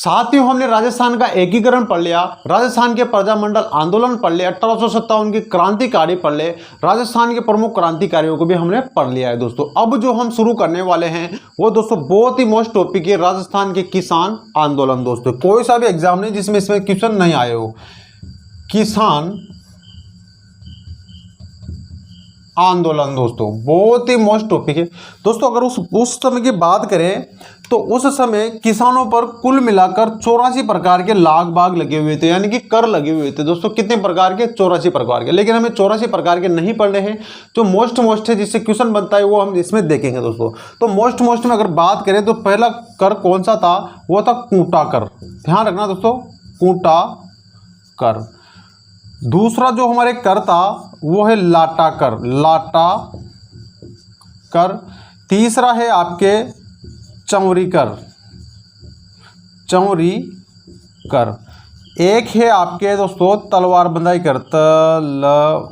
साथ ही हमने राजस्थान का एकीकरण पढ़ लिया, राजस्थान के प्रजामंडल आंदोलन पढ़ लिया, 1857 की क्रांतिकारी पढ़ ले, राजस्थान के प्रमुख क्रांतिकारियों को भी हमने पढ़ लिया है दोस्तों। अब जो हम शुरू करने वाले हैं वो दोस्तों बहुत ही मोस्ट टॉपिक है, राजस्थान के किसान आंदोलन। दोस्तों कोई सा भी एग्जाम नहीं जिसमें इसमें क्वेश्चन नहीं आए हो, किसान आंदोलन दोस्तों बहुत ही मोस्ट टॉपिक है दोस्तों। अगर उस समय की बात करें तो उस समय किसानों पर कुल मिलाकर 84 प्रकार के लाग बाग लगे हुए थे, यानी कि कर लगे हुए थे दोस्तों। कितने प्रकार के? 84 प्रकार के। लेकिन हमें 84 प्रकार के नहीं पढ़ने हैं, जो मोस्ट है जिससे क्वेश्चन बनता है वो हम इसमें देखेंगे दोस्तों। तो मोस्ट में अगर बात करें तो पहला कर कौन सा था? वो था कूटा कर। ध्यान रखना दोस्तों, कूटा कर। दूसरा जो हमारे कर था वो है लाटा कर, लाटा कर। तीसरा है आपके चौरी कर, चौरी कर। एक है आपके दोस्तों तलवार बंधाई कर, तलवार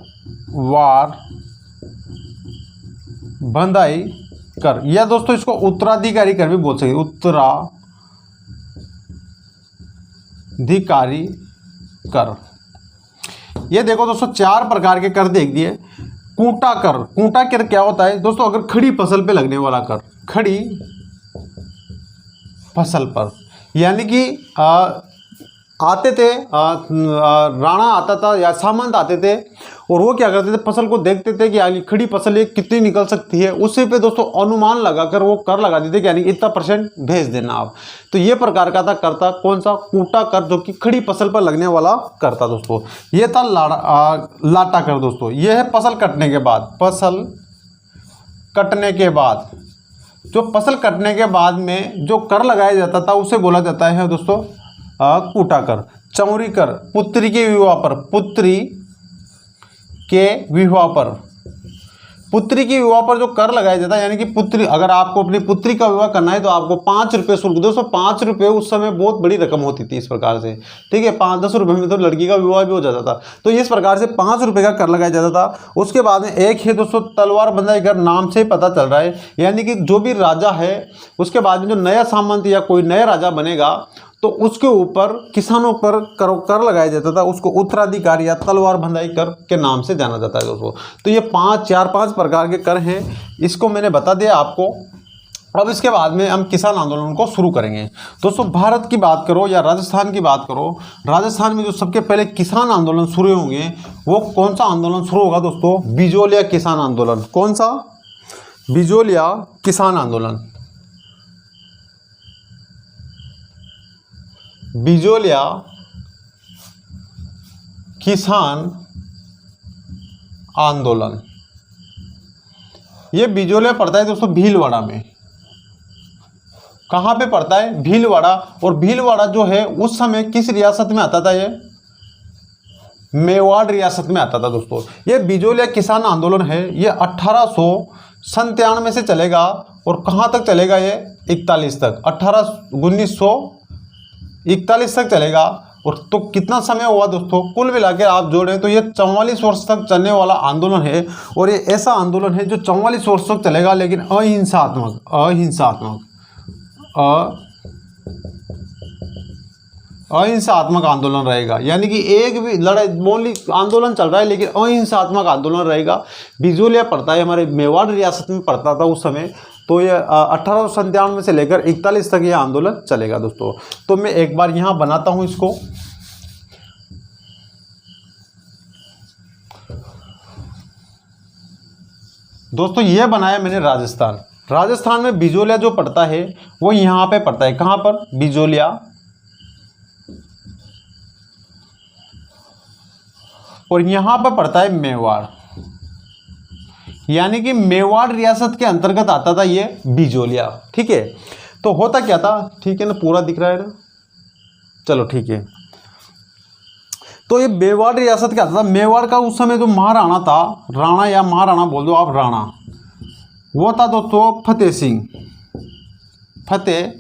बंधाई कर, या दोस्तों इसको उत्तराधिकारी कर भी बोल सकते, उत्तराधिकारी कर। ये देखो दोस्तों 4 प्रकार के कर देख दिए। कूटा कर, कूटा कर क्या होता है दोस्तों? अगर खड़ी फसल पे लगने वाला कर, खड़ी फसल पर, यानी कि आते थे राणा आता था या सामंत आते थे और वो क्या करते थे, फसल को देखते थे कि खड़ी फसल ये कितनी निकल सकती है, उसी पे दोस्तों अनुमान लगाकर वो कर लगा देते कि यानी इतना % भेज देना आप। तो ये प्रकार का था करता कौन सा? कूटा कर, जो कि खड़ी फसल पर लगने वाला करता दोस्तों। ये था लाटा कर दोस्तों। ये है फसल कटने के बाद, फसल कटने के बाद, जो फसल कटने के बाद में जो कर लगाया जाता था उसे बोला जाता है दोस्तों कूटा कर। चौरी कर, पुत्री के विवाह पर, पुत्री के विवाह पर, पुत्री के विवाह पर जो कर लगाया जाता है, यानी कि पुत्री, अगर आपको अपनी पुत्री का विवाह करना है तो आपको 5 रुपये शुल्क। दोस्तों 5 रुपये उस समय बहुत बड़ी रकम होती थी इस प्रकार से, ठीक है। 5-10 रुपये में तो लड़की का विवाह भी हो जाता था। तो इस प्रकार से 5 रुपये का कर लगाया जाता था। उसके बाद में एक है दोस्तों तलवार बंधाई कर, नाम से ही पता चल रहा है, यानी कि जो भी राजा है उसके बाद में जो नया सामंत या कोई नया राजा बनेगा तो उसके ऊपर किसानों पर कर लगाया जाता था, उसको उत्तराधिकारी या तलवार बंधाई कर के नाम से जाना जाता है दोस्तों। तो ये 4-5 प्रकार के कर हैं, इसको मैंने बता दिया आपको। अब इसके बाद में हम किसान आंदोलन को शुरू करेंगे दोस्तों। भारत की बात करो या राजस्थान की बात करो, राजस्थान में जो सबके पहले किसान आंदोलन शुरू होंगे वो कौन सा आंदोलन शुरू होगा दोस्तों? बिजोलिया किसान आंदोलन। कौन सा? बिजोलिया किसान आंदोलन। बिजोलिया किसान आंदोलन, ये बिजोलिया पड़ता है दोस्तों भीलवाड़ा में। कहाँ पे पड़ता है? भीलवाड़ा। और भीलवाड़ा जो है उस समय किस रियासत में आता था? ये मेवाड़ रियासत में आता था दोस्तों। ये बिजोलिया किसान आंदोलन है, ये 1897 से चलेगा और कहाँ तक चलेगा? ये 41 तक, 1941 तक चलेगा। और तो कितना समय हुआ दोस्तों? कुल मिला के आप जोड़ें तो ये 44 वर्ष तक चलने वाला आंदोलन है। और ये ऐसा आंदोलन है जो 44 वर्ष तक चलेगा, लेकिन अहिंसात्मक आंदोलन रहेगा। यानी कि एक भी लड़ाई बोली आंदोलन चल रहा है लेकिन अहिंसात्मक आंदोलन रहेगा। बिजोलिया पड़ता है हमारे मेवाड़ रियासत में पड़ता था उस समय। तो ये 1897 से लेकर 41 तक ये आंदोलन चलेगा दोस्तों। तो मैं एक बार यहाँ बनाता हूँ इसको। दोस्तों ये बनाया मैंने राजस्थान। राजस्थान में बिजोलिया जो पड़ता है वो यहाँ पे पड़ता है। कहाँ पर? बिजोलिया। और यहाँ पर पड़ता है मेवाड़, यानी कि मेवाड़ रियासत के अंतर्गत आता था ये बिजोलिया, ठीक है। तो होता क्या था, ठीक है ना, पूरा दिख रहा है ना, चलो ठीक है। तो ये मेवाड़ रियासत क्या था? मेवाड़ का उस समय जो महाराणा था, राणा या महाराणा बोल दो आप, राणा, वो था दोस्तों फतेह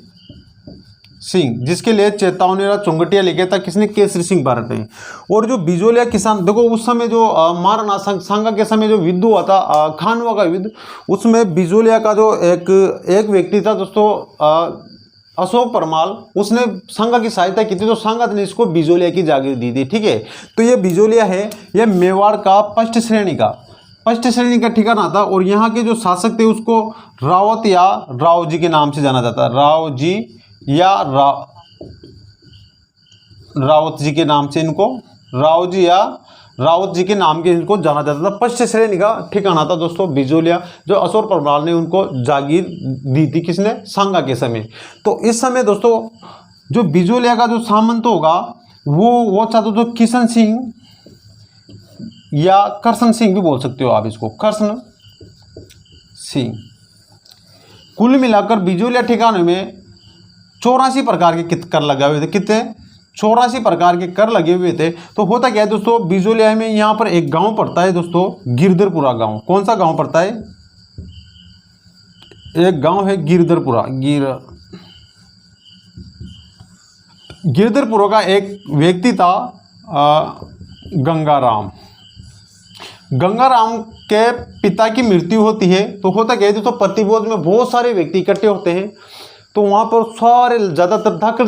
सिंह, जिसके लिए चेतावनी चुंगटिया लिखे था किसने? केसरी सिंह भारत ने। और जो बिजोलिया किसान, देखो उस समय जो महाराणा सांगा के समय जो युद्ध हुआ था, खानवा का युद्ध, उसमें बिजोलिया का जो एक व्यक्ति था दोस्तों, अशोक परमाल उसने संघ की सहायता की थी, तो संघ ने इसको बिजोलिया की जागीर दी थी। ठीक है, तो ये बिजोलिया है, ये मेवाड़ का फर्स्ट श्रेणी का ठिकाना था। और यहाँ के जो शासक थे उसको रावत या राव जी के नाम से जाना जाता है। राव जी या रावत जी के नाम से इनको, राव जी या रावत जी के नाम के इनको जाना जाता था। फर्स्ट श्रेणी का ठिकाना था दोस्तों बिजोलिया, जो अशोक परमाल ने उनको जागीर दी थी, किसने, सांगा के समय। तो इस समय दोस्तों जो बिजोलिया का जो सामंत होगा वो चाहते तो किशन सिंह या करसन सिंह भी बोल सकते हो आप इसको, करसन सिंह। कुल मिलाकर बिजोलिया ठिकाने में 84 प्रकार के कर लगे हुए थे। कितने? 84 प्रकार के कर लगे हुए थे। तो होता क्या है दोस्तों, बिजोलिया में यहाँ पर एक गांव पड़ता है दोस्तों, गिरधरपुरा गांव। कौन सा गांव पड़ता है? एक गांव है गिरधरपुरा। गिरधरपुरा का एक व्यक्ति था गंगाराम के पिता की मृत्यु होती है। तो होता क्या है दोस्तों, प्रतिभोज में बहुत सारे व्यक्ति इकट्ठे होते हैं। तो वहाँ पर सारे ज़्यादातर धाकड़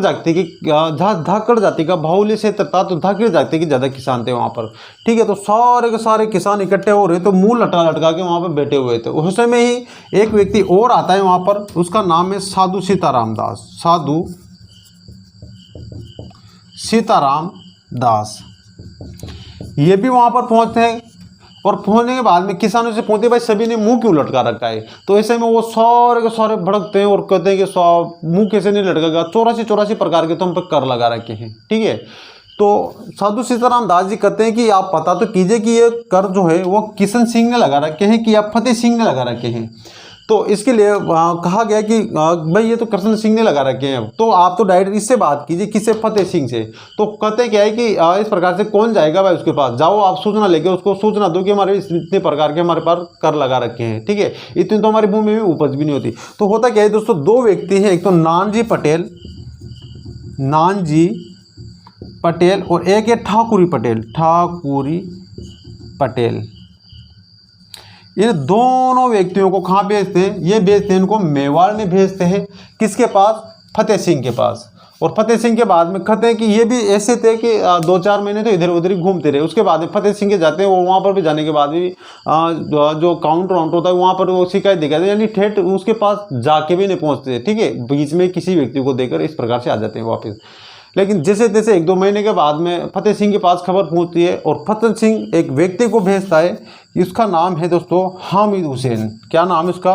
जाति का बाहुल्य क्षेत्र था, तो धाकड़ जाति के ज़्यादा किसान थे वहाँ पर। ठीक है, तो सारे के सारे किसान इकट्ठे हो रहे, तो मुंह लटका के वहाँ पर बैठे हुए थे। उस समय ही एक व्यक्ति और आता है वहाँ पर, उसका नाम है साधु सीताराम दास। ये भी वहाँ पर पहुँचते हैं, और पहुंचने के बाद में किसानों से पूछते भाई सभी ने मुंह क्यों लटका रखा है। तो ऐसे में वो सारे के सारे भड़कते हैं और कहते हैं कि मुंह कैसे नहीं लटकेगा, 84 प्रकार के तो हम पर कर लगा रखे हैं। ठीक है, तो साधु सीताराम दास जी कहते हैं कि आप पता तो कीजिए कि ये कर जो है वो किशन सिंह ने लगा रखे हैं कि या फतेह सिंह ने लगा रखे हैं। तो इसके लिए कहा गया कि भाई ये तो कृष्ण सिंह ने लगा रखे हैं, तो आप तो डायरेक्ट इससे बात कीजिए, किससे? फतेह सिंह से। तो कहते क्या है कि इस प्रकार से कौन जाएगा भाई उसके पास, जाओ आप सूचना लेके उसको सूचना दो कि हमारे इतने प्रकार के हमारे पास कर लगा रखे हैं। ठीक है, इतनी तो हमारी भूमि में उपज भी नहीं होती। तो होता क्या है दोस्तों, दो व्यक्ति हैं, एक तो नानजी पटेल और एक है ठाकुरी पटेल। ये दोनों व्यक्तियों को कहाँ भेजते हैं? ये भेजते हैं इनको मेवाड़ में भेजते हैं। किसके पास? फतेह सिंह के पास। और फतेह सिंह के बाद में कहते हैं कि ये भी ऐसे थे कि 2-4 महीने तो इधर उधर ही घूमते रहे। उसके बाद में फतेह सिंह के जाते हैं, वो वहाँ पर भी जाने के बाद भी जो काउंटर होता है वहाँ पर वो शिकायत दिखाते हैं, यानी ठेठ उसके पास जाके भी नहीं पहुँचते। ठीक है, बीच में किसी व्यक्ति को देकर इस प्रकार से आ जाते हैं वापस। लेकिन जैसे तैसे 1-2 महीने के बाद में फतेह सिंह के पास खबर पहुंचती है, और फतेह सिंह एक व्यक्ति को भेजता है, इसका नाम है दोस्तों हामिद हुसैन। क्या नाम है उसका?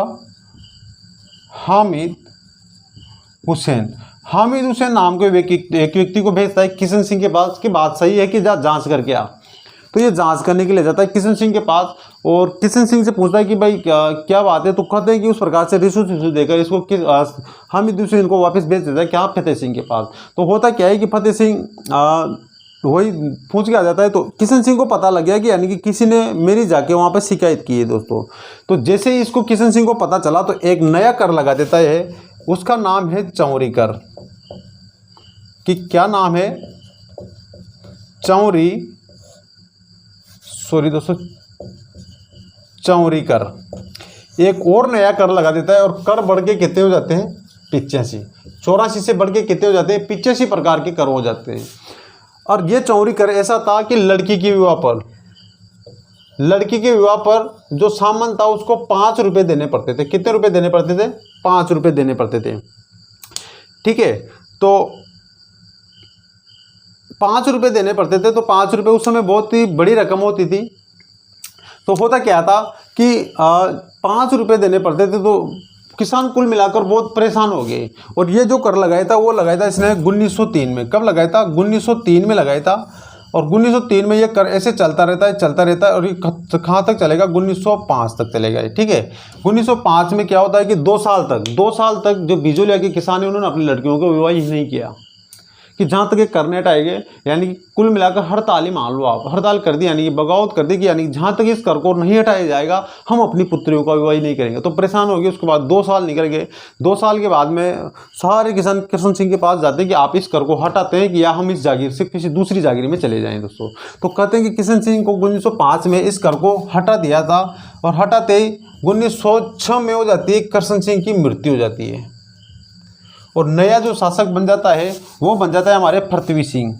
हामिद हुसैन नाम के एक व्यक्ति को भेजता है किशन सिंह के पास कि बात सही है कि जा जांच करके आ। तो ये जांच करने के लिए जाता है किशन सिंह के पास, और किशन सिंह से पूछता है कि भाई क्या बात है। तो कहते हैं कि उस प्रकार से रिश्वत देकर इसको हामिद हुसैन को वापस भेज देता है क्या? फतेह सिंह के पास। तो होता क्या है कि फतेह सिंह वही पूछ के आ जाता है। तो किशन सिंह को पता लग गया कि यानी कि किसी ने मेरी जाके वहाँ पर शिकायत की है दोस्तों। तो जैसे ही इसको किशन सिंह को पता चला तो एक नया कर लगा देता है, उसका नाम है चौरी कर। कि क्या नाम है? चौरी कर। एक और नया कर लगा देता है, और कर बढ़ के कितने हो जाते हैं? 85। 84 से बढ़ के कितने हो जाते हैं? 85 प्रकार के कर हो जाते हैं। और ये चौरी कर ऐसा था कि लड़की के विवाह पर जो सामान था उसको 5 रुपये देने पड़ते थे। कितने रुपए देने पड़ते थे? 5 रुपये देने पड़ते थे। ठीक है, तो 5 रुपये देने पड़ते थे। तो 5 रुपये उस समय बहुत ही बड़ी रकम होती थी। तो होता क्या था कि 5 रुपये देने पड़ते थे, तो किसान कुल मिलाकर बहुत परेशान हो गए। और ये जो कर लगाया था वो लगाया था इसने 1903 में। कब लगाया था? 1903 में लगाया था। और 1903 में ये कर ऐसे चलता रहता है और ये कहाँ तक चलेगा? 1905 तक चलेगा। ठीक है, 1905 में क्या होता है कि 2 साल तक जो बिजोलिया के किसान है उन्होंने अपनी लड़कियों को विवाह ही नहीं किया, कि जहाँ तक ये करने आएंगे, यानी कि कुल मिलाकर हड़ताल ही मान लो आप, हड़ताल कर दी, यानी कि बगावत कर दी कि यानी जहाँ तक इस कर को नहीं हटाया जाएगा हम अपनी पुत्रियों का विवाह नहीं करेंगे। तो परेशान हो गए। उसके बाद 2 साल निकल गए। 2 साल के बाद में सारे किसान कृष्ण सिंह के पास जाते हैं कि आप इस कर को हटाते हैं कि या हम इस जागीर से किसी दूसरी जागीर में चले जाएँ दोस्तों। तो कहते हैं कि किशन सिंह को 1905 में इस कर को हटा दिया था, और हटाते ही 1906 में हो जाती है कृष्ण सिंह की मृत्यु हो जाती है। और नया जो शासक बन जाता है वो बन जाता है हमारे पृथ्वी सिंह।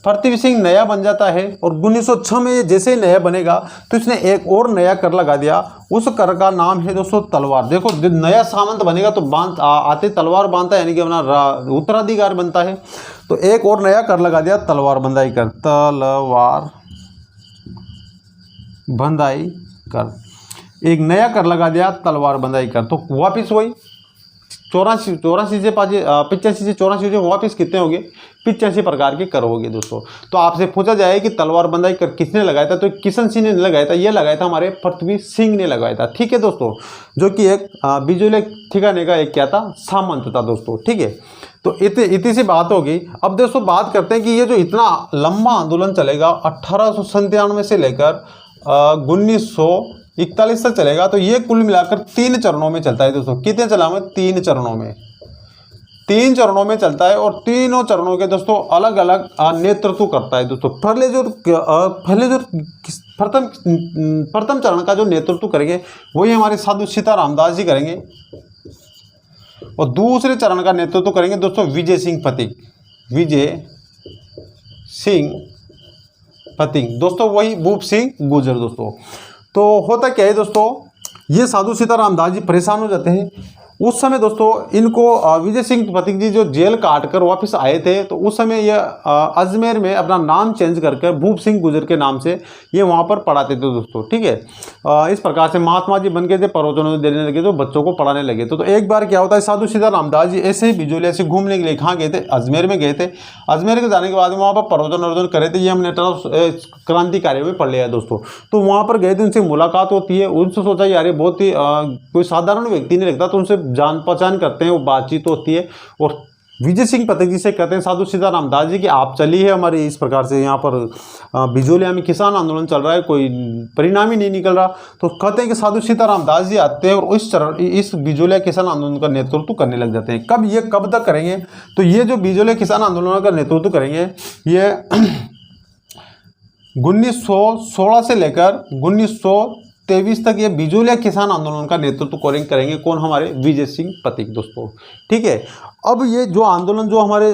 पृथ्वी सिंह नया बन जाता है और 1906 में ये जैसे ही नया बनेगा तो इसने एक और नया कर लगा दिया। उस कर का नाम है दोस्तों तलवार। देखो जब नया सामंत बनेगा तो आते तलवार बांधता है, यानी कि अपना उत्तराधिकार बनता है। तो एक और नया कर लगा दिया तलवार बंधाई कर, तलवार बंधाई कर, एक नया कर लगा दिया तलवार बंधाई कर। तो वापिस वही 84 से 85 से 84 से वापिस कितने हो गए, 85 प्रकार के कर हो गए दोस्तों। तो आपसे पूछा जाए कि तलवार बंधाई कर किसने लगाया था, तो किशन सिंह ने लगाया था। ये लगाया था हमारे पृथ्वी सिंह ने लगाया था। ठीक है दोस्तों, जो कि एक बिजोले ठिकाने का एक क्या था, सामंत था दोस्तों। ठीक है, तो इतनी सी बात होगी। अब दोस्तों बात करते हैं कि ये जो इतना लंबा आंदोलन चलेगा 1897 से लेकर 1941 तक चलेगा, तो ये कुल मिलाकर 3 चरणों में चलता है दोस्तों। कितने चला में, 3 चरणों में, 3 चरणों में चलता है। और तीनों चरणों के दोस्तों अलग अलग नेतृत्व करता है दोस्तों। प्रथम चरण का जो नेतृत्व करेंगे वही हमारे साधु सीताराम दास जी करेंगे। और दूसरे चरण का नेतृत्व करेंगे दोस्तों विजय सिंह पथिक, विजय सिंह पथिक दोस्तों, वही भूप सिंह गुर्जर दोस्तों। तो होता क्या है दोस्तों, ये साधु सीताराम दास जी परेशान हो जाते हैं। उस समय दोस्तों इनको विजय सिंह पथिक जी जो जेल काट कर वापस आए थे, तो उस समय ये अजमेर में अपना नाम चेंज करके भूप सिंह गुर्जर के नाम से ये वहाँ पर पढ़ाते थे दोस्तों। ठीक है, इस प्रकार से महात्मा जी बन गए थे, प्रवचन देने लगे, तो बच्चों को पढ़ाने लगे। तो एक बार क्या होता है, साधु सीताराम दास जी ऐसे ही बिजोलिया से घूमने के लिए कहाँ गए थे, अजमेर में गए थे। अजमेर के जाने के बाद वहाँ पर प्रवचन करे थे। ये हमने क्रांतिकारियों में पढ़ लिया दोस्तों। तो वहाँ पर गए थे, उनसे मुलाकात होती है। उनसे सोचा यार ये बहुत ही कोई साधारण व्यक्ति नहीं लगता, तो उनसे जान पहचान करते हैं, वो बातचीत होती है। और विजय सिंह पथिक जी से कहते हैं साधु सीताराम दास जी कि आप चलिए हमारी इस प्रकार से यहाँ पर बिजोलिया में किसान आंदोलन चल रहा है, कोई परिणाम ही नहीं निकल रहा। तो कहते हैं कि साधु सीताराम दास जी आते हैं और इस बिजोलिया किसान आंदोलन का नेतृत्व करने लग जाते हैं। कब तक करेंगे, तो ये जो बिजोलिया किसान आंदोलन का नेतृत्व करेंगे ये 1916 से लेकर 1923 तक ये बिजोलिया किसान आंदोलन का नेतृत्व करेंगे कौन, हमारे विजय सिंह पथिक दोस्तों। ठीक है, अब ये जो आंदोलन जो हमारे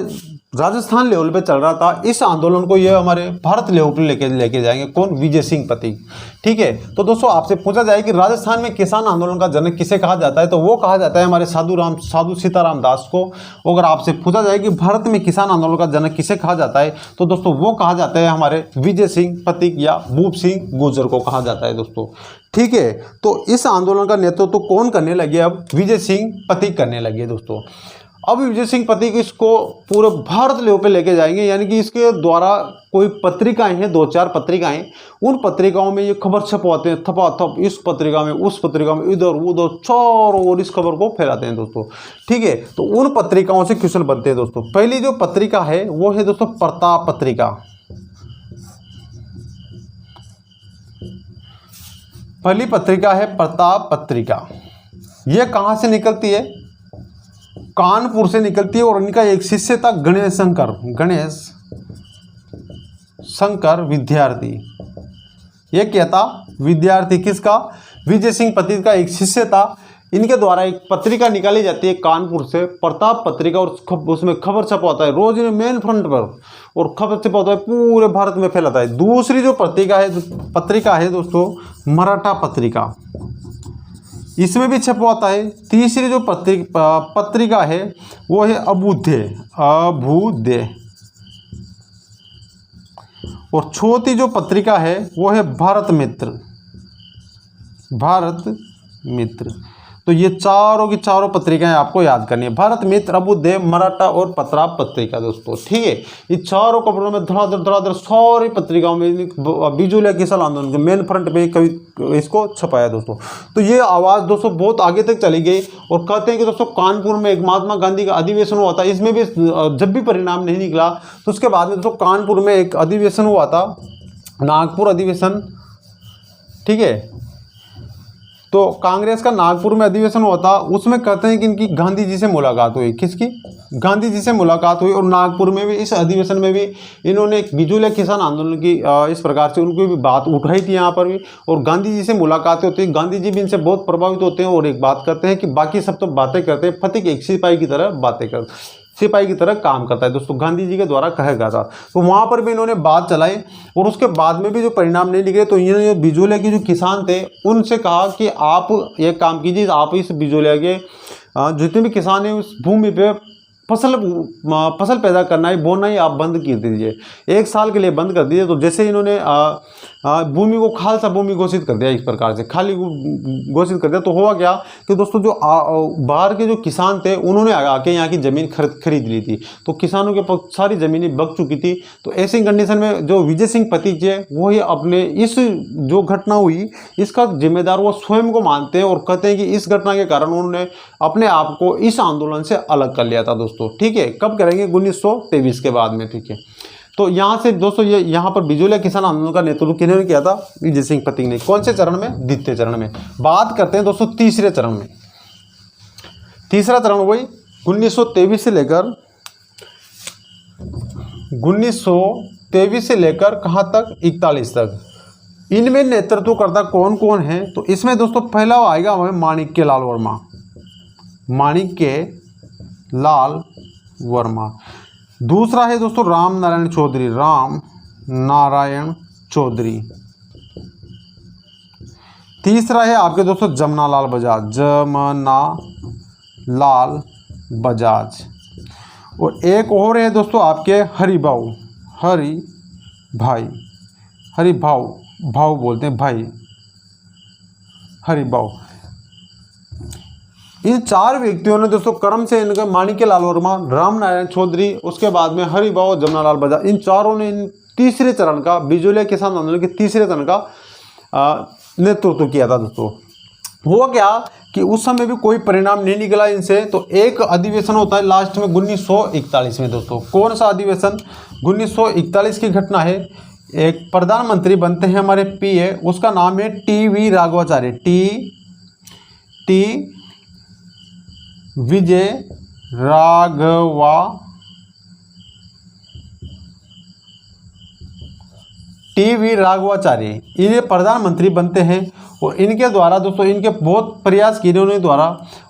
राजस्थान लेवल पे चल रहा था, इस आंदोलन को ये हमारे भारत लेवल पे लेके जाएंगे कौन, विजय सिंह पथिक। ठीक है, तो दोस्तों आपसे पूछा जाए कि राजस्थान में किसान आंदोलन का जनक किसे कहा जाता है, तो वो कहा जाता है हमारे साधु सीताराम दास को। अगर आपसे पूछा जाए कि भारत में किसान आंदोलन का जनक किसे कहा जाता है, तो दोस्तों वो कहा जाता है हमारे विजय सिंह पथिक या भूप सिंह गुर्जर को कहा जाता है दोस्तों। ठीक है, तो इस आंदोलन का नेतृत्व कौन करने लगे, अब विजय सिंह पथिक करने लगे दोस्तों। अब विजय सिंह पथिक इसको पूरे भारत लेवल पे लेके जाएंगे, यानी कि इसके द्वारा कोई पत्रिकाएं हैं, 2-4 पत्रिकाएं, उन पत्रिकाओं में ये खबर छपवाते हैं, थपाथप, इस पत्रिका में, उस पत्रिका में, इधर उधर चारों ओर इस खबर को फैलाते हैं दोस्तों। ठीक है, तो उन पत्रिकाओं से क्वेश्चन बनते हैं दोस्तों। पहली जो पत्रिका है वो है दोस्तों प्रताप पत्रिका। पहली पत्रिका है प्रताप पत्रिका। ये कहाँ से निकलती है, कानपुर से निकलती है। और इनका एक शिष्य था गणेश शंकर विद्यार्थी। ये क्या था, विद्यार्थी किसका, विजय सिंह पथिक का एक शिष्य था। इनके द्वारा एक पत्रिका निकाली जाती है कानपुर से, प्रताप पत्रिका, और उसमें खबर छपवाता है रोज मेन फ्रंट पर, और खबर छपवाता है पूरे भारत में फैलाता है। दूसरी जो पत्रिका है दोस्तों मराठा पत्रिका, इसमें भी छपवाता है। तीसरी जो पत्रिका है वो है अभ्युदय। और चौथी जो पत्रिका है वो है भारत मित्र। तो ये चारों की चारों पत्रिकाएं आपको याद करनी है, भारत मित्र, अभ्युदय, मराठा और प्रताप पत्रिका दोस्तों। ठीक है, ये चारों खबरों में धड़ाधड़ सारी पत्रिकाओं में बिजोलिया किसान आंदोलन के मेन फ्रंट पे कभी इसको छपाया दोस्तों। तो ये आवाज़ दोस्तों बहुत आगे तक चली गई। और कहते हैं कि दोस्तों कानपुर में एक महात्मा गांधी का अधिवेशन हुआ था, इसमें भी जब भी परिणाम नहीं निकला तो उसके बाद में दोस्तों कानपुर में एक अधिवेशन हुआ था, नागपुर अधिवेशन। ठीक है, तो कांग्रेस का नागपुर में अधिवेशन हुआ था, उसमें कहते हैं कि इनकी गांधी जी से मुलाकात हुई। किसकी, गांधी जी से मुलाकात हुई और नागपुर में भी इस अधिवेशन में भी इन्होंने बिजोलिया किसान आंदोलन की इस प्रकार से उनको भी बात उठाई थी यहाँ पर भी, और गांधी जी से मुलाकातें होती है। गांधी जी भी इनसे बहुत प्रभावित होते हैं और एक बात करते हैं कि बाकी सब तो बातें करते हैं, फतेह एक सिपाही की तरह बातें करते, सिपाही की तरह काम करता है दोस्तों, गांधी जी के द्वारा कहा गया था। तो वहाँ पर भी इन्होंने बात चलाई और उसके बाद में भी जो परिणाम नहीं निकले, तो इन्होंने बिजोलिया के जो किसान थे उनसे कहा कि आप एक काम कीजिए, आप इस बिजोलिया के जितने भी किसान हैं उस भूमि पे फसल पैदा करना ही, बोना ही आप बंद कर दीजिए, 1 साल के लिए बंद कर दीजिए। तो जैसे इन्होंने भूमि को खालसा भूमि घोषित कर दिया, इस प्रकार से खाली घोषित कर दिया, तो हुआ क्या कि दोस्तों जो बाहर के जो किसान थे उन्होंने आके यहाँ की ज़मीन खरीद ली थी, तो किसानों के सारी ज़मीनें बक चुकी थी। तो ऐसी कंडीशन में जो विजय सिंह पतिक है वो ही अपने इस जो घटना हुई इसका जिम्मेदार वो स्वयं को मानते हैं और कहते हैं कि इस घटना के कारण उन्होंने अपने आप को इस आंदोलन से अलग कर लिया था दोस्तों। ठीक है, कब करेंगे? 1923 के बाद में। ठीक है, तो यहाँ से दोस्तों ये यहाँ पर बिजोलिया किसान आंदोलन का नेतृत्व किन्होंने किया था? विजय सिंह पतिक ने। कौन से चरण में? द्वितीय चरण में। बात करते हैं दोस्तों तीसरे चरण में। तीसरा चरण वही 1923 से लेकर 1923 से लेकर कहाँ तक? 41 तक। इनमें नेतृत्वकर्ता कौन कौन है? तो इसमें दोस्तों पहला आएगा हमें माणिक्य लाल वर्मा, माणिक्य लाल वर्मा। दूसरा है दोस्तों राम नारायण चौधरी, राम नारायण चौधरी। तीसरा है आपके दोस्तों जमना लाल बजाज, जमना लाल बजाज। और एक और है दोस्तों आपके हरिभाऊ, हरि भाई, हरिभाऊ, भाऊ बोलते हैं भाई, हरिभाऊ। इन 4 व्यक्तियों ने दोस्तों क्रम से इनका माणिक्य लाल वर्मा, राम नारायण चौधरी, उसके बाद में हरिभाऊ, जमना लाल बजाज, इन चारों ने इन तीसरे चरण का, बिजोलिया किसान आंदोलन के तीसरे चरण का नेतृत्व किया था दोस्तों। हुआ क्या कि उस समय भी कोई परिणाम नहीं निकला इनसे, तो एक अधिवेशन होता है लास्ट में 1941 में दोस्तों। कौन सा अधिवेशन? 1941 की घटना है। एक प्रधानमंत्री बनते हैं हमारे पीए, उसका नाम है टी.वी. राघवाचार्य, टी विजय टी.वी. राघवाचार्य, ये प्रधानमंत्री बनते हैं। और इनके द्वारा दोस्तों इनके बहुत प्रयास किए उन्होंने द्वारा,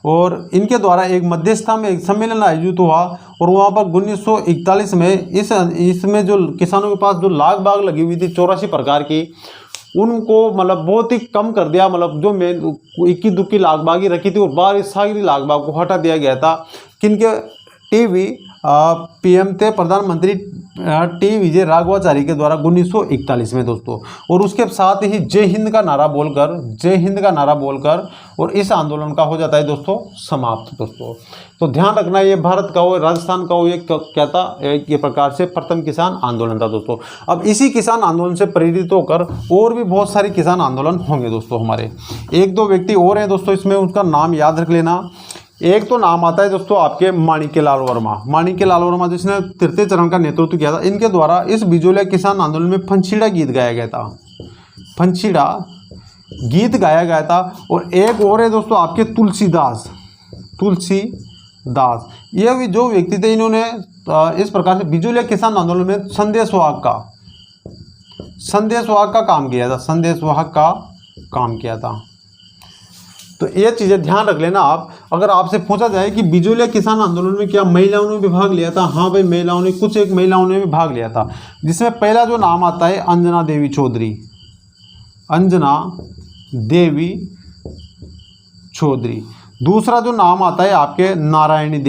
और इनके द्वारा एक मध्यस्थता में एक सम्मेलन आयोजित हुआ, और वहाँ पर 1941 में इसमें जो किसानों के पास जो लाग बाग लगी हुई थी 84 प्रकार की, उनको मतलब बहुत ही कम कर दिया, मतलब जो में इक्की दुक्की लाग बागी रखी थी और बाहर सारी लाग बाग को हटा दिया गया था। किनके? टी.वी. पीएम थे प्रधानमंत्री टी विजय राघवाचारी के द्वारा 1941 में दोस्तों। और उसके साथ ही जय हिंद का नारा बोलकर और इस आंदोलन का हो जाता है दोस्तों समाप्त दोस्तों। तो ध्यान रखना, ये भारत का हो, राजस्थान का हो, ये क्या था? ये प्रकार से प्रथम किसान आंदोलन था दोस्तों। अब इसी किसान आंदोलन से प्रेरित होकर और भी बहुत सारे किसान आंदोलन होंगे दोस्तों हमारे। 1-2 व्यक्ति और हैं दोस्तों इसमें, उनका नाम याद रख लेना। एक तो नाम आता है दोस्तों आपके माणिक्य लाल वर्मा, जिसने तृतीय चरण का नेतृत्व किया था। इनके द्वारा इस बिजोलिया किसान आंदोलन में फंसीड़ा गीत गाया गया था, फंसीड़ा गीत गाया गया था। और एक और है दोस्तों आपके तुलसीदास, ये भी जो व्यक्ति थे, इन्होंने इस प्रकार से बिजोलिया किसान आंदोलन में संदेशवाहक का काम किया था। तो ये चीज़ें ध्यान रख लेना आप। अगर आपसे पूछा जाए कि बिजोलिया किसान आंदोलन में क्या महिलाओं ने भी भाग लिया था? हाँ भाई, महिलाओं ने, कुछ एक महिलाओं ने भी भाग लिया था, जिसमें पहला जो नाम आता है अंजना देवी चौधरी। दूसरा जो नाम आता है आपके नारायणी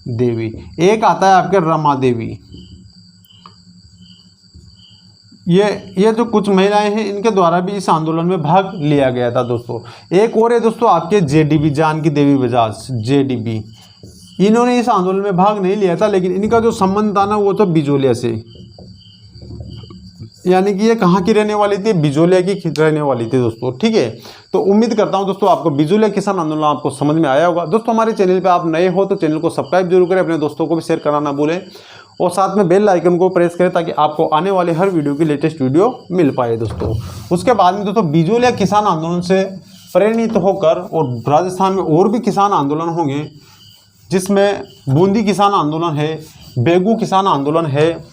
देवी। एक आता है आपके रमा देवी। ये जो कुछ महिलाएं हैं, इनके द्वारा भी इस आंदोलन में भाग लिया गया था दोस्तों। एक और है दोस्तों आपके जेडीबी, जानकी देवी बजाज, जेडीबी। इन्होंने इस आंदोलन में भाग नहीं लिया था, लेकिन इनका जो संबंध था ना वो तो बिजोलिया से, यानी कि ये कहाँ की रहने वाली थी? बिजोलिया की रहने वाली थी दोस्तों। ठीक है, तो उम्मीद करता हूं दोस्तों आपको बिजोलिया किसान आंदोलन आपको समझ में आया होगा। दोस्तों हमारे चैनल पे आप नए हो तो चैनल को सब्सक्राइब जरूर करें, अपने दोस्तों को भी शेयर करना ना भूलें, और साथ में बेल आइकन को प्रेस करें ताकि आपको आने वाले हर वीडियो की लेटेस्ट वीडियो मिल पाए दोस्तों। उसके बाद में दोस्तों बिजोलिया किसान आंदोलन से प्रेरित होकर, और राजस्थान में और भी किसान आंदोलन होंगे, जिसमें बूंदी किसान आंदोलन है, बेगू किसान आंदोलन है,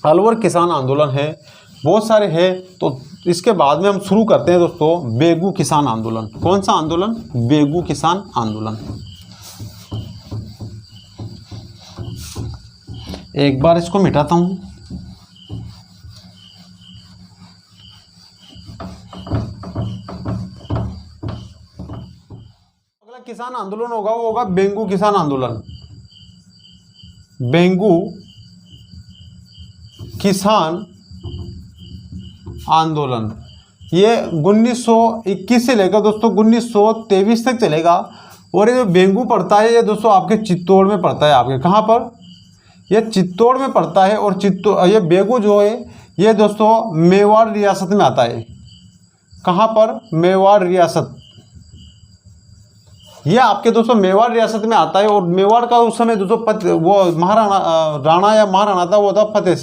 अलवर किसान आंदोलन है, बहुत सारे हैं। तो इसके बाद में हम शुरू करते हैं दोस्तों बेगू किसान आंदोलन। कौन सा आंदोलन? बेगू किसान आंदोलन। एक बार इसको मिटाता हूं। अगला किसान आंदोलन होगा वो होगा बेगू किसान आंदोलन। बेगू किसान आंदोलन ये 1921 से लेकर दोस्तों 1923 तक चलेगा। और ये जो बेगू पड़ता है ये दोस्तों आपके चित्तौड़ में पड़ता है। आपके कहाँ पर? ये चित्तौड़ में पड़ता है। और ये बेगू जो है ये दोस्तों मेवाड़ रियासत में आता है। कहाँ पर? मेवाड़ रियासत। ये आपके दोस्तों मेवाड़ रियासत में आता है। और मेवाड़ का उस समय दोस्तों वो महाराणा राणा या महाराणा था, वो था फतेह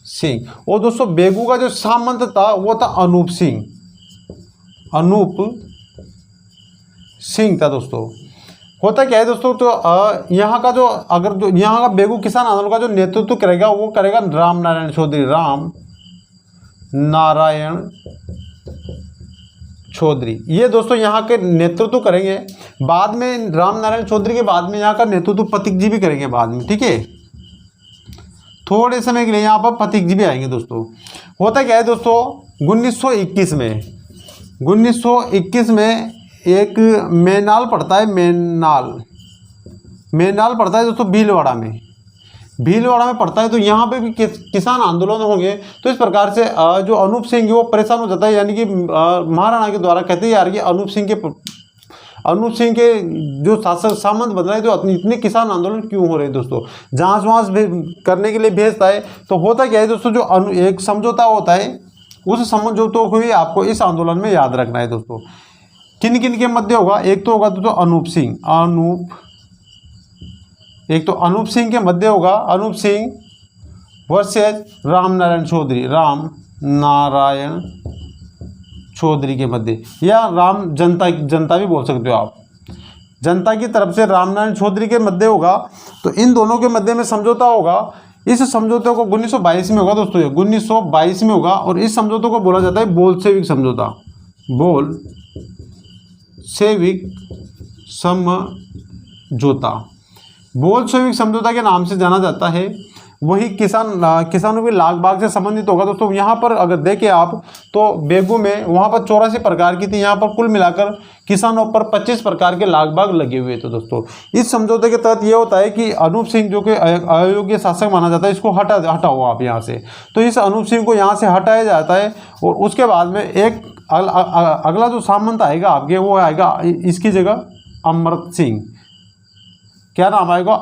सिंह। और दोस्तों बेगू का जो सामंत था वो था अनूप सिंह था दोस्तों। होता क्या है दोस्तों, तो यहाँ का जो यहाँ का बेगू किसान आंदोलन का जो नेतृत्व करेगा वो करेगा राम नारायण चौधरी। ये दोस्तों यहाँ के नेतृत्व करेंगे। बाद में राम नारायण चौधरी के बाद में यहाँ का नेतृत्व पथिक जी भी करेंगे बाद में, ठीक है। थोड़े समय के लिए यहाँ पर पथिक जी भी आएंगे दोस्तों। होता क्या है दोस्तों, 1921 में एक मेनाल पड़ता है। मेनाल पड़ता है दोस्तों भीलवाड़ा में पड़ता है। तो यहाँ पे भी किसान आंदोलन होंगे। तो इस प्रकार से जो अनूप सिंह वो परेशान हो जाता है, यानी कि महाराणा के द्वारा कहते हैं यार कि अनूप सिंह के जो शासक सामंत बन रहे हैं, तो इतने किसान आंदोलन क्यों हो रहे हैं दोस्तों, जांच वाँच करने के लिए भेजता है। तो होता क्या है दोस्तों, जो एक समझौता होता है, उस समझौतों को ही आपको इस आंदोलन में याद रखना है दोस्तों। किन किन के मध्य होगा? एक तो होगा दोस्तों अनूप सिंह के मध्य होगा, अनूप सिंह वर्सेस राम नारायण चौधरी के मध्य, या जनता भी बोल सकते हो आप। जनता की तरफ से राम नारायण चौधरी के मध्य होगा। तो इन दोनों के मध्य में समझौता होगा। इस समझौते को 1922 में होगा दोस्तों, 1922 में होगा। और इस समझौते को बोला जाता है बोल्शेविक समझौता के नाम से जाना जाता है। वही किसानों की लाग बाग से संबंधित होगा दोस्तों। यहाँ पर अगर देखें आप तो बेगू में वहाँ पर 84 प्रकार की थी, यहाँ पर कुल मिलाकर किसानों पर 25 प्रकार के लाग बाग लगे हुए थे दोस्तों। इस समझौते के तहत ये होता है कि अनूप सिंह जो कि अयोग्य शासक माना जाता है, इसको हटाओ आप यहाँ से। तो इस अनूप सिंह को यहाँ से हटाया जाता है। और उसके बाद में एक अगला जो सामंत आएगा आपके, वो आएगा इसकी जगह अमृत सिंह। क्या नाम आएगा?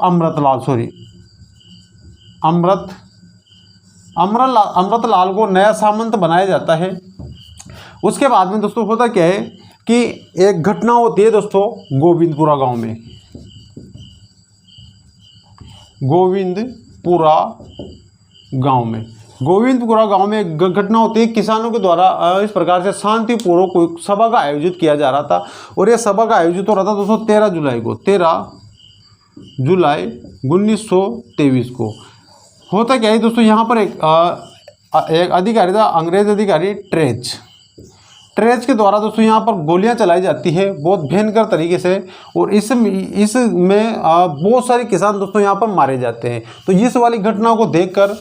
अमृतलाल को नया सामंत बनाया जाता है। उसके बाद में दोस्तों होता क्या है कि एक घटना होती है दोस्तों गोविंदपुरा गांव में एक घटना होती है। किसानों के द्वारा इस प्रकार से शांतिपूर्वक सभा का आयोजित किया जा रहा था। और यह सभा का आयोजित हो रहा था दोस्तों 13 जुलाई 1923 को। होता क्या है दोस्तों, यहाँ पर एक अधिकारी था, अंग्रेज अधिकारी ट्रेच के द्वारा दोस्तों यहाँ पर गोलियां चलाई जाती है बहुत भयंकर तरीके से। और इसमें बहुत सारे किसान दोस्तों यहाँ पर मारे जाते हैं। तो इस वाली घटना को देखकर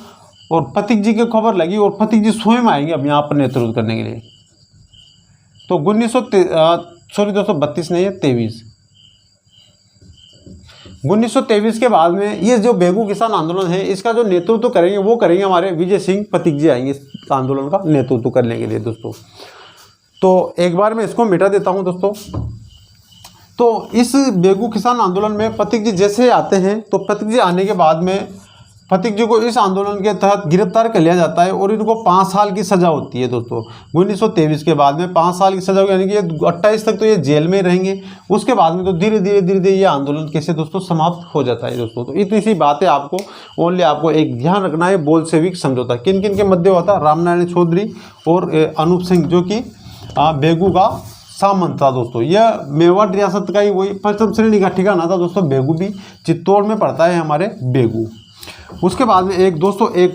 और पथिक जी की खबर लगी, और पथिक जी स्वयं आएंगे अब यहाँ पर नेतृत्व करने के लिए। तो 1923 के बाद में ये जो बेगू किसान आंदोलन है, इसका जो नेतृत्व करेंगे वो करेंगे हमारे विजय सिंह पथिक जी आएंगे इस आंदोलन का नेतृत्व करने के लिए दोस्तों। तो एक बार मैं इसको मिटा देता हूं दोस्तों। तो इस बेगू किसान आंदोलन में पथिक जी जैसे आते हैं, तो पथिक जी आने के बाद में पथिक जी को इस आंदोलन के तहत गिरफ्तार कर लिया जाता है। और इनको 5 साल की सज़ा होती है दोस्तों। 1923 के बाद में 5 साल की सज़ा, यानी कि 28 तक तो ये जेल में रहेंगे। उसके बाद में तो धीरे धीरे ये आंदोलन कैसे दोस्तों समाप्त हो जाता है दोस्तों। तो इतनी सी बातें आपको ओनली आपको एक ध्यान रखना है। बोल्शेविक समझौता किन किन के मध्य होता है? राम नारायण चौधरी और अनूप सिंह, जो कि बेगू का सामंत था दोस्तों। यह मेवाड़ रियासत का ही वही प्रथम श्रेणी का ठिकाना था दोस्तों। बेगू भी चित्तौड़ में पड़ता है हमारे बेगू। उसके बाद में एक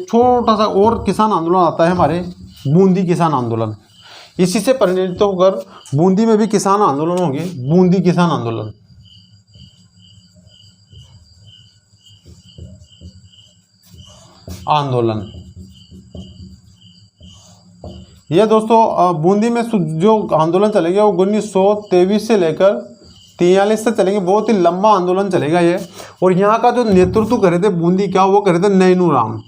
छोटा सा और किसान आंदोलन आता है हमारे बूंदी किसान आंदोलन। इसी से परिणत होकर बूंदी में भी किसान आंदोलन होंगे। बूंदी किसान आंदोलन ये दोस्तों बूंदी में जो आंदोलन चलेगा वो 1923 से लेकर 43 तक चलेंगे। बहुत ही लंबा आंदोलन चलेगा ये। और यहाँ का जो नेतृत्व करे थे बूंदी क्या, वो करे थे नैनू राम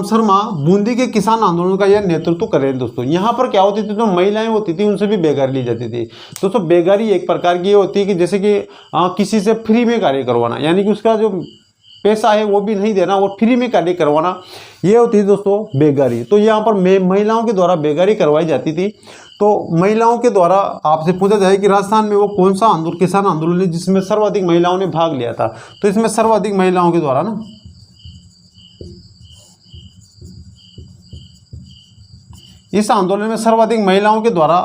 शर्मा बूंदी के किसान आंदोलन का यह नेतृत्व कर रहे हैं दोस्तों। यहाँ पर क्या होती थी, जो महिलाएं होती थी उनसे भी बेगारी ली जाती थी दोस्तों। बेगारी एक प्रकार की ये होती है कि जैसे कि किसी से फ्री में कार्य करवाना, यानी कि उसका जो पैसा है वो भी नहीं देना और फ्री में कार्य करवाना, ये होती है दोस्तों बेगारी। तो यहाँ पर महिलाओं के द्वारा बेगारी करवाई जाती थी। तो महिलाओं के द्वारा आपसे पूछा जाए कि राजस्थान में वो कौन सा किसान आंदोलन है जिसमें सर्वाधिक महिलाओं ने भाग लिया था, तो इसमें सर्वाधिक महिलाओं के द्वारा इस आंदोलन में सर्वाधिक महिलाओं के द्वारा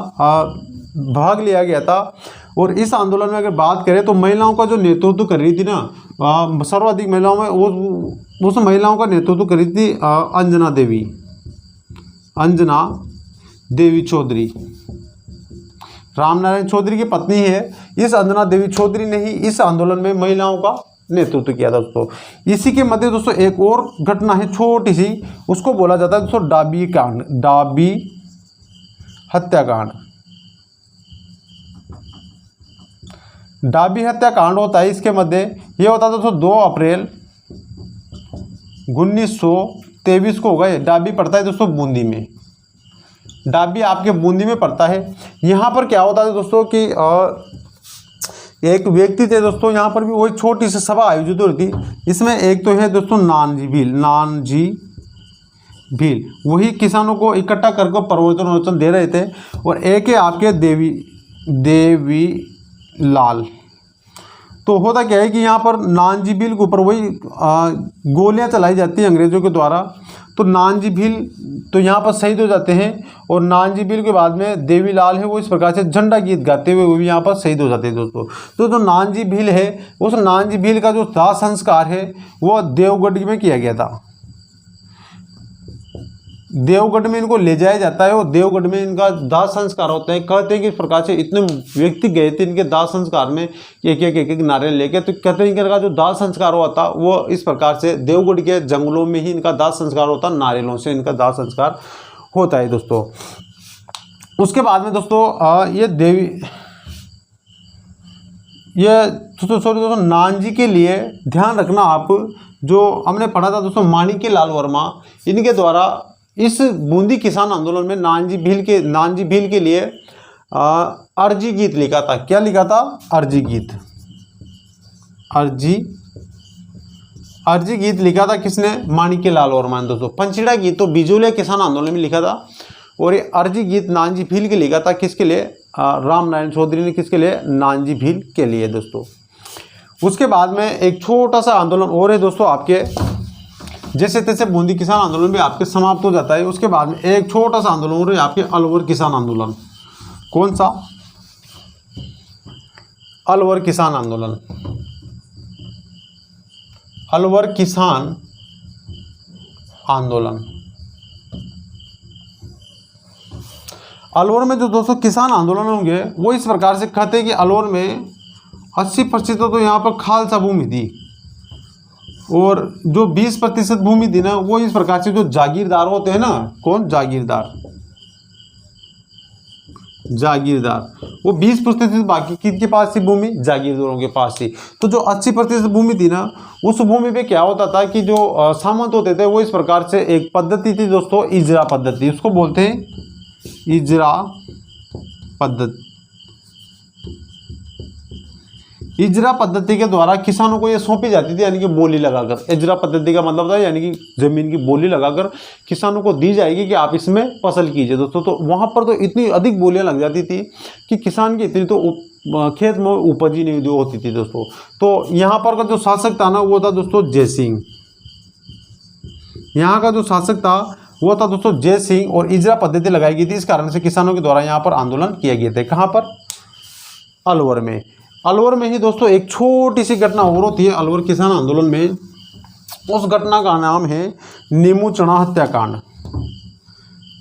भाग लिया गया था। और इस आंदोलन में अगर बात करें तो महिलाओं का जो नेतृत्व कर रही थी ना, सर्वाधिक महिलाओं में उस महिलाओं का नेतृत्व कर रही थी अंजना देवी चौधरी। रामनारायण चौधरी की पत्नी है। इस अंजना देवी चौधरी ने ही इस आंदोलन में महिलाओं का नेतृत्व किया था दोस्तों। इसी के मध्य दोस्तों एक और घटना है छोटी सी, उसको बोला जाता है दोस्तों डाबी हत्याकांड। डाबी हत्याकांड होता है इसके मध्य, ये होता था दोस्तों 2 अप्रैल 1923 को होगा। ये डाबी पड़ता है दोस्तों बूंदी में। डाबी आपके बूंदी में पड़ता है। यहाँ पर क्या होता है दोस्तों कि एक व्यक्ति थे दोस्तों, यहाँ पर भी वही छोटी सी सभा आयोजित हो रही थी। इसमें एक तो है दोस्तों नानजी भील, वही किसानों को इकट्ठा करके प्रवचन दे रहे थे। और एक है आपके देवी लाल। तो होता क्या है कि यहाँ पर नानजी भील के ऊपर वही गोलियां चलाई जाती हैं अंग्रेजों के द्वारा। तो नानजी भील तो यहाँ पर शहीद हो जाते हैं। और नानजी भील के बाद में देवी लाल है, वो इस प्रकार से झंडा गीत गाते हुए वो भी यहाँ पर शहीद हो जाते हैं दोस्तों। तो जो नानजी भील है, उस नानजी भील का जो दाह संस्कार है वो देवगढ़ में किया गया था। देवगढ़ में इनको ले जाया जाता है और देवगढ़ में इनका दाह संस्कार होता है। कहते हैं कि इस प्रकार से इतने व्यक्ति गए थे इनके दाह संस्कार में, एक नारे लेके। तो कहते हैं कि इनका जो दाह संस्कार हुआ था वो इस प्रकार से देवगढ़ के जंगलों में ही इनका दाह संस्कार होता, नारियलों से इनका दाह संस्कार होता है दोस्तों। उसके बाद में दोस्तों दोस्तों नानजी के लिए ध्यान रखना आप, जो हमने पढ़ा था दोस्तों माणिक्यलाल वर्मा, इनके द्वारा इस बूंदी किसान आंदोलन में नानजी भील के लिए अर्जी गीत लिखा था। क्या लिखा था? अर्जी गीत लिखा था किसने? माणिक्यलाल वर्मा ने दोस्तों। पंचीड़ा गीत तो बिजोलिया किसान आंदोलन में लिखा था। और ये अर्जी गीत नानजी भील के लिखा था किसके लिए? रामनारायण चौधरी ने। किसके लिए? नानजी भील के लिए दोस्तों। उसके बाद में एक छोटा सा आंदोलन और है दोस्तों आपके, जैसे तैसे बूंदी किसान आंदोलन भी आपके समाप्त हो जाता है। उसके बाद में एक छोटा सा आंदोलन और है आपके अलवर किसान आंदोलन। कौन सा? अलवर किसान आंदोलन। अलवर किसान आंदोलन। अलवर में जो दोस्तों किसान आंदोलन होंगे वो इस प्रकार से कहते हैं कि अलवर में 80% तो यहाँ पर खालसा भूमि थी और जो 20% भूमि थी ना वो इस प्रकार से जो जागीरदार होते हैं ना, कौन? जागीरदार वो 20% बाकी किसके पास थी भूमि? जागीरदारों के पास थी। तो जो 80% भूमि थी ना, उस भूमि पे क्या होता था कि जो सामंत होते थे वो इस प्रकार से एक पद्धति थी दोस्तों, इजरा पद्धति। उसको बोलते हैं इजरा पद्धति। इजरा पद्धति के द्वारा किसानों को ये सौंपी जाती थी, यानी कि बोली लगाकर। इजरा पद्धति का मतलब था यानी कि जमीन की बोली लगाकर किसानों को दी जाएगी कि आप इसमें फसल कीजिए दोस्तों। तो वहाँ पर तो इतनी अधिक बोलियां लग जाती थी कि किसान की इतनी तो खेत में उपज ही नहीं होती थी दोस्तों। तो यहाँ पर का जो शासक था ना वो था दोस्तों जयसिंह। यहाँ का जो शासक था वो था दोस्तों जय सिंह, और इजरा पद्धति लगाई गई थी। इस कारण से किसानों के द्वारा यहाँ पर आंदोलन किए गए थे। कहाँ पर? अलवर में। अलवर में ही दोस्तों एक छोटी सी घटना और होती है अलवर किसान आंदोलन में। उस घटना का नाम है नीमू चना हत्याकांड।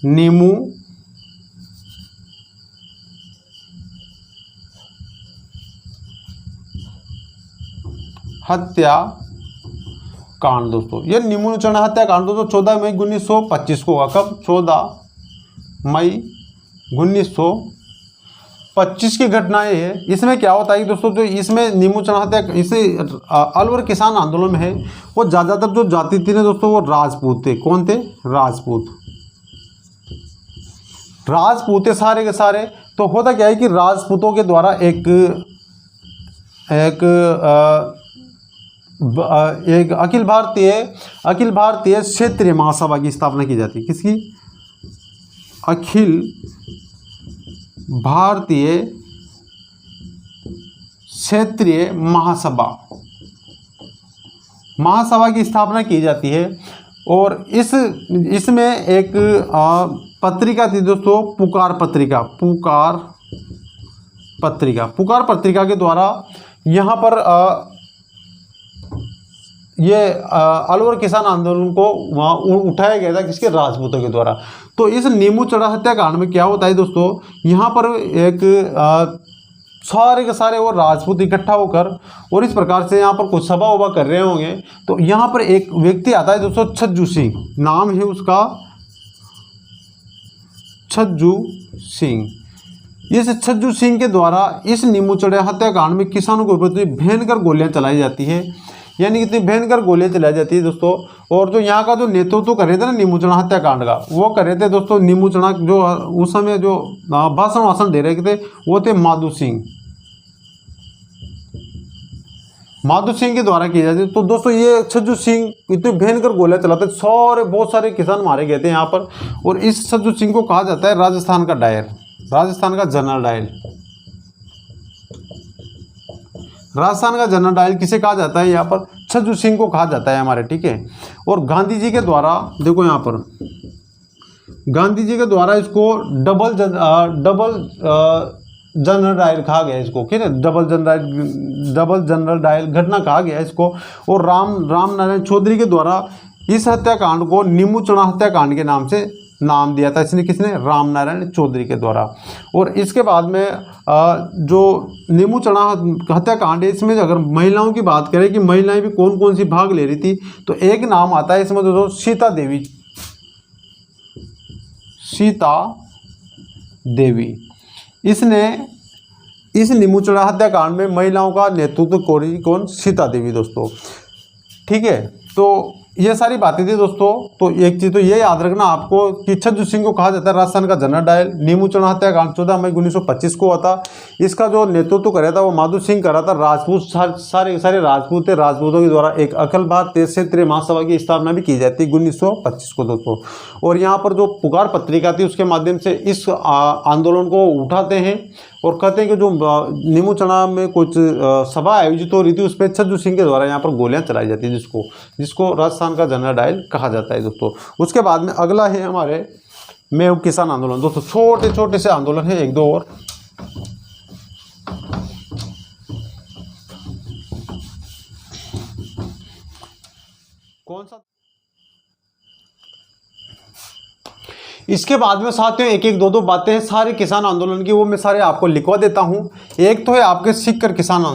नीमू हत्याकांड दोस्तों, ये नीमू चना हत्याकांड दोस्तों 14 मई 1925 को हुआ। कब? 14 मई 1925 की घटना ये है। इसमें क्या होता है कि दोस्तों जो इसमें नीमू चना हत्या इसे अलवर किसान आंदोलन में है, वो ज़्यादातर जो जाति थी ना दोस्तों वो राजपूत थे। कौन थे? राजपूत। राजपूत थे सारे के सारे। तो होता क्या है कि राजपूतों के द्वारा एक अखिल भारतीय क्षेत्रीय महासभा की स्थापना की जाती है। किसकी? अखिल भारतीय क्षेत्रीय महासभा की स्थापना की जाती है। और इसमें एक पत्रिका थी दोस्तों, पुकार पत्रिका के द्वारा यहाँ पर ये अलवर किसान आंदोलन को वहाँ उठाया गया था। किसके? राजपूतों के द्वारा। तो इस नीमू चढ़ा हत्याकांड में क्या होता है दोस्तों, यहाँ पर एक सारे के सारे वो राजपूत इकट्ठा होकर और इस प्रकार से यहाँ पर कुछ सभा उभा कर रहे होंगे। तो यहाँ पर एक व्यक्ति आता है दोस्तों, छज्जू सिंह नाम है उसका, छज्जू सिंह। इस छज्जू सिंह के द्वारा इस नीमू चढ़ा हत्याकांड में किसानों के ऊपर भयंकर गोलियां चलाई जाती है। यानी कितनी भयंकर गोलियां चलाई जाती है दोस्तों। और जो यहाँ का जो नेतृत्व कर रहे थे ना नीमू चढ़ा हत्याकांड का, वो कर रहे थे दोस्तों नीमू चढ़ा जो उस समय जो भाषण दे रहे थे वो थे माधु सिंह के द्वारा किए जाते। तो दोस्तों ये छज्जू सिंह इतने भयंकर गोलियां चलाते, बहुत सारे किसान मारे गए थे यहाँ पर। और इस छज्जू सिंह को कहा जाता है राजस्थान का जनरल डायल किसे कहा जाता है? यहाँ पर छज्जू सिंह को कहा जाता है हमारे, ठीक है। और गांधी जी के द्वारा देखो यहाँ पर गांधी जी के द्वारा इसको डबल जनरल डायल कहा गया इसको, ठीक है। डबल जनरल डायल घटना कहा गया इसको। और राम नारायण चौधरी के द्वारा इस हत्याकांड को नीमू चढ़ा हत्याकांड के नाम से नाम दिया था। इसने किसने? राम नारायण चौधरी के द्वारा। और इसके बाद में जो नीमू चढ़ा हत्याकांड है, इसमें अगर महिलाओं की बात करें कि महिलाएं भी कौन कौन सी भाग ले रही थी, तो एक नाम आता है इसमें दोस्तों सीता देवी। इसने इस नीमू चढ़ा हत्याकांड में महिलाओं का नेतृत्व कौन? सीता देवी दोस्तों, ठीक है। तो ये सारी बातें थी दोस्तों। तो एक चीज़ तो ये याद रखना आपको कि छज्जू सिंह को कहा जाता है राजस्थान का जनरल डायल। नीमू चढ़ा हत्याकांड 14 मई 1925 को हुआ था। इसका जो नेतृत्व कर रहा था वो माधु सिंह कर रहा था। राजपूत सारे राजपूत थे। राजपूतों के द्वारा एक अखिल भारतीय क्षेत्रीय महासभा की स्थापना भी की जाती है 1925 को दोस्तों। और यहाँ पर जो पुकार पत्रिका थी उसके माध्यम से इस आंदोलन को उठाते हैं और कहते हैं कि जो नीमू चढ़ा में कुछ सभा आयोजित हो रही थी उस पर छज्जू सिंह के द्वारा यहाँ पर गोलियां चलाई जाती है, जिसको राजस्थान का जनरल डायल कहा जाता है दोस्तों। उसके बाद में अगला है हमारे मेव किसान आंदोलन दोस्तों। छोटे छोटे से आंदोलन है, एक दो और। कौन सा? इसके बाद में साथियों एक एक दो दो बातें हैं सारे किसान आंदोलन की, वो मैं सारे आपको लिखवा देता हूं। एक तो है आपके सीकर किसान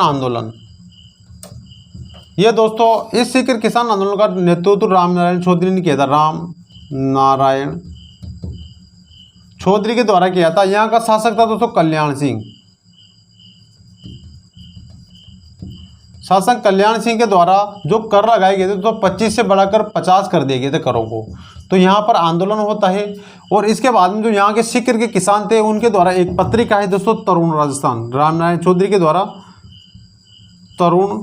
आंदोलन। ये दोस्तों इस सीकर किसान आंदोलन का नेतृत्व राम नारायण चौधरी ने किया था। राम नारायण चौधरी के द्वारा किया था। यहाँ का शासक था दोस्तों कल्याण सिंह। शासक कल्याण सिंह के द्वारा जो कर लगाए गए थे तो 25 से बढ़ाकर 50 कर दिए गए थे करों को। तो यहाँ पर आंदोलन होता है। और इसके बाद में जो यहाँ के सीकर के किसान थे उनके द्वारा एक पत्रिका है दोस्तों तरुण राजस्थान, राम नारायण चौधरी के द्वारा तरुण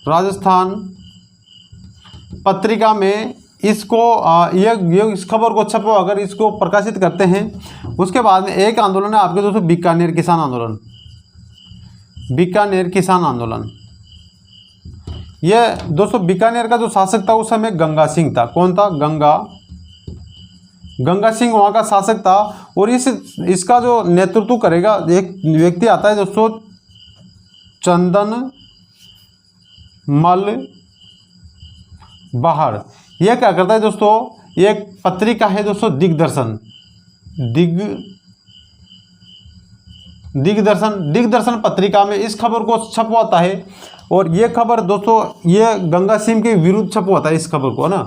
राजस्थान पत्रिका में इसको ये इस खबर को छपो अगर इसको प्रकाशित करते हैं। उसके बाद में एक आंदोलन है आपके दोस्तों बीकानेर किसान आंदोलन। ये दोस्तों बीकानेर का जो शासक था उस समय गंगा सिंह था। कौन था? गंगा सिंह वहाँ का शासक था। और इसका जो नेतृत्व करेगा एक व्यक्ति आता है दोस्तों, चंदन मल बहार। यह क्या करता है दोस्तों, एक पत्रिका है दोस्तों दिग्दर्शन पत्रिका में इस खबर को छपवाता है। और ये खबर दोस्तों ये गंगा सिंह के विरुद्ध छपवाता है इस खबर को, है ना।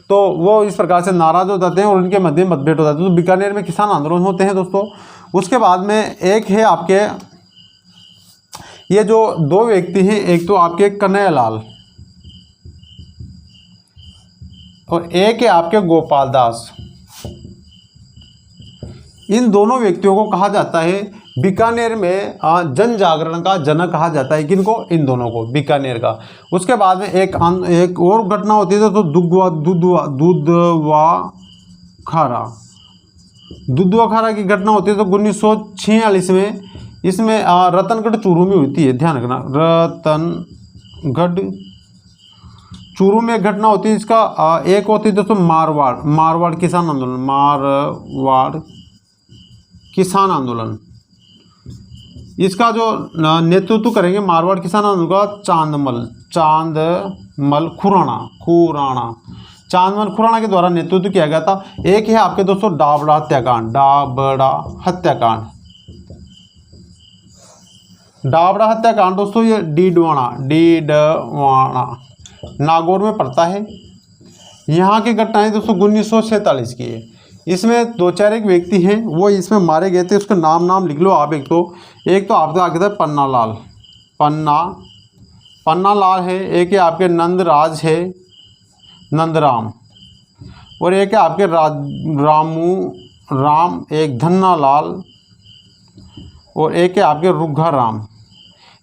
तो वो इस प्रकार से नाराज हो जाते हैं और उनके मध्य मतभेद हो जाते हैं। तो बीकानेर में किसान आंदोलन होते हैं दोस्तों। उसके बाद में एक है आपके, ये जो दो व्यक्ति हैं, एक तो आपके कन्हैयालाल और एक है आपके गोपाल दास। इन दोनों व्यक्तियों को कहा जाता है बीकानेर में जन जागरण का जनक कहा जाता है। किनको? इन दोनों को, बीकानेर का। उसके बाद में एक और घटना होती है तो दुधवाखारा की घटना होती है तो 1946 में। इसमें रतनगढ़ चूरू में होती है, ध्यान रखना, रतनगढ़ चूरू में घटना होती है। इसका एक होती है दोस्तों मारवाड़ किसान आंदोलन। इसका जो नेतृत्व करेंगे मारवाड़ किसान आंदोलन का चांदमल खुराना के द्वारा नेतृत्व किया गया था। एक है आपके दोस्तों डाबड़ा हत्याकांड दोस्तों, ये डीडवाना नागौर में पड़ता है। यहाँ की घटनाएं दोस्तों 1947 की है। इसमें दो चार एक व्यक्ति हैं वो इसमें मारे गए थे, उसका नाम लिख लो आप। एक तो आपके आगे था पन्ना लाल है, एक है आपके नंदराम और एक है आपके राम, एक धन्ना लाल और एक है आपके रुघा राम।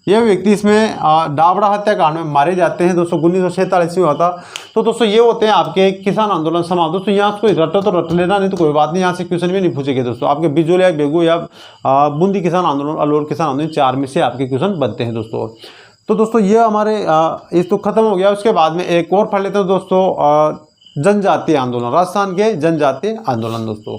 ये व्यक्ति इसमें डाबड़ा हत्याकांड में मारे जाते हैं दोस्तों। 1947 में होता। तो दोस्तों ये होते हैं आपके किसान आंदोलन समाप्त। दोस्तों यहाँ से कोई रटो तो रट लेना, नहीं तो कोई बात नहीं, यहाँ से क्वेश्चन भी नहीं पूछेंगे दोस्तों। आपके बिजोल या बेगू या बूंदी किसान आंदोलन, अलवर किसान आंदोलन, 4 में से आपके क्वेश्चन बनते हैं दोस्तों। तो दोस्तों ये हमारे इस तो खत्म हो गया। उसके बाद में एक और पढ़ लेते हैं दोस्तों, जनजातीय आंदोलन, राजस्थान के जनजातीय आंदोलन दोस्तों।